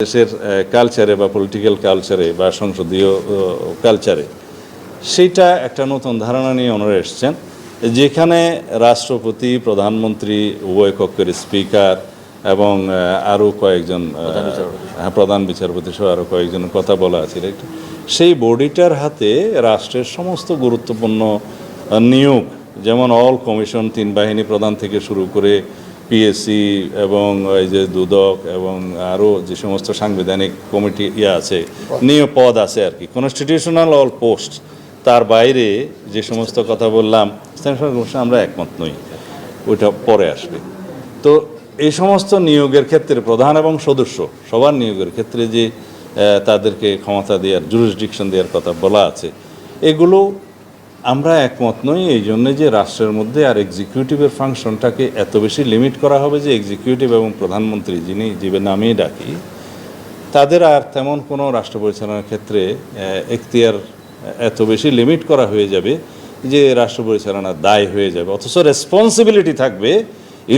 দেশের কালচারে বা পলিটিক্যাল কালচারে বা সংসদীয় কালচারে সেইটা একটা নতুন ধারণা নিয়ে ওনারা এসছেন, যেখানে রাষ্ট্রপতি, প্রধানমন্ত্রী, উভয় কক্ষের স্পিকার এবং আরও কয়েকজন প্রধান বিচারপতি সহ আরও কয়েকজন কথা বলা আছে। সেই বডিটার হাতে রাষ্ট্রের সমস্ত গুরুত্বপূর্ণ নিয়োগ, যেমন অল কমিশন, 3 বাহিনী প্রধান থেকে শুরু করে পিএসসি এবং এই যে দুদক এবং আরও যে সমস্ত সাংবিধানিক কমিটি আছে, নিয়োগ পদ আছে আর কি, কনস্টিটিউশনাল অল পোস্ট, তার বাইরে যে সমস্ত কথা বললাম স্থানীয় সরকার কমিশন আমরা একমত নই, ওইটা পরে আসবে। তো এই সমস্ত নিয়োগের ক্ষেত্রে প্রধান এবং সদস্য সবার নিয়োগের ক্ষেত্রে যে তাদেরকে ক্ষমতা দেওয়ার, জুরিসডিকশন দেওয়ার কথা বলা আছে, এগুলো আমরা একমত নই। এই জন্যে যে রাষ্ট্রের মধ্যে আর এক্সিকিউটিভের ফাংশনটাকে এত বেশি লিমিট করা হবে যে এক্সিকিউটিভ এবং প্রধানমন্ত্রী, যিনি যে নামেই ডাকি, তাদের আর তেমন কোনো রাষ্ট্র পরিচালনার ক্ষেত্রে এখতিয়ার এত বেশি লিমিট করা হয়ে যাবে যে রাষ্ট্র পরিচালনার দায় হয়ে যাবে, অথচ রেসপন্সিবিলিটি থাকবে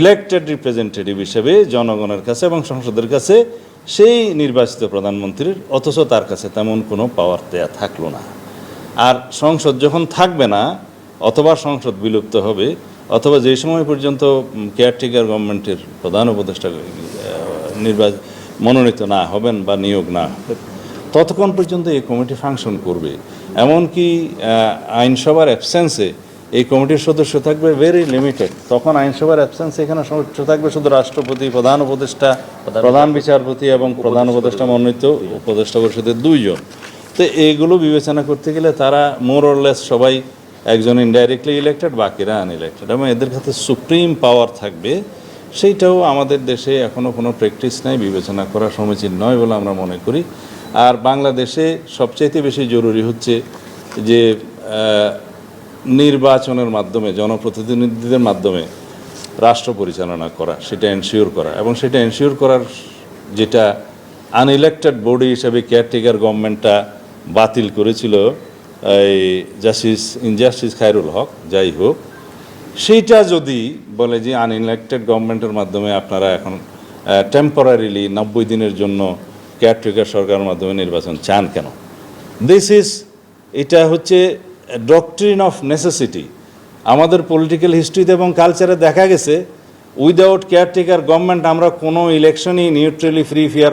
ইলেক্টেড রিপ্রেজেন্টেটিভ হিসেবে জনগণের কাছে এবং সংসদের কাছে সেই নির্বাচিত প্রধানমন্ত্রীর, অথচ তার কাছে তেমন কোনো পাওয়ার দেয়া থাকলো না। আর সংসদ যখন থাকবে না, অথবা সংসদ বিলুপ্ত হবে, অথবা যে সময় পর্যন্ত কেয়ারটেকার গভর্নমেন্টের প্রধান উপদেষ্টা মনোনীত না হবেন বা নিয়োগ না হবে, ততক্ষণ পর্যন্ত এই কমিটি ফাংশন করবে। এমনকি আইনসভার অ্যাবসেন্সে এই কমিটির সদস্য থাকবে ভেরি লিমিটেড। তখন আইনসভার অ্যাবসেন্সে এখানে সদস্য থাকবে শুধু রাষ্ট্রপতি, প্রধান উপদেষ্টা, প্রধান বিচারপতি এবং প্রধান উপদেষ্টা মনোনীত উপদেষ্টা পরিষদের 2 জন। তো এইগুলো বিবেচনা করতে গেলে তারা মোর অর লেস সবাই একজন ইনডাইরেক্টলি ইলেক্টেড, বাকিরা আনইলেক্টেড, এবং এদের কাছে সুপ্রিম পাওয়ার থাকবে। সেইটাও আমাদের দেশে এখনও কোনো প্র্যাকটিস নাই, বিবেচনা করা সমীচীন নয় বলে আমরা মনে করি। আর বাংলাদেশে সবচাইতে বেশি জরুরি হচ্ছে যে নির্বাচনের মাধ্যমে, জনপ্রতিনিধিদের মাধ্যমে রাষ্ট্র পরিচালনা করা, সেটা এনশিওর করা, এবং সেটা এনশিওর করার যেটা আনইলেক্টেড বডি হিসেবে কেয়ারটেকার গভর্নমেন্টটা বাতিল করেছিল এই ইনজাস্টিস খায়রুল হক, যাই হোক, সেইটা যদি বলে যে আনইলেক্টেড গভর্নমেন্টের মাধ্যমে আপনারা এখন টেম্পোরারিলি 90 দিনের জন্য কেয়ারটেকার সরকারের মাধ্যমে নির্বাচন চান কেন, এটা হচ্ছে ডক্ট্রিন অফ নেসেসিটি। আমাদের পলিটিক্যাল হিস্ট্রিতে এবং কালচারে দেখা গেছে উইদাউট কেয়ারটেকার গভর্নমেন্ট আমরা কোনো ইলেকশনই নিউট্রালি ফ্রি ফেয়ার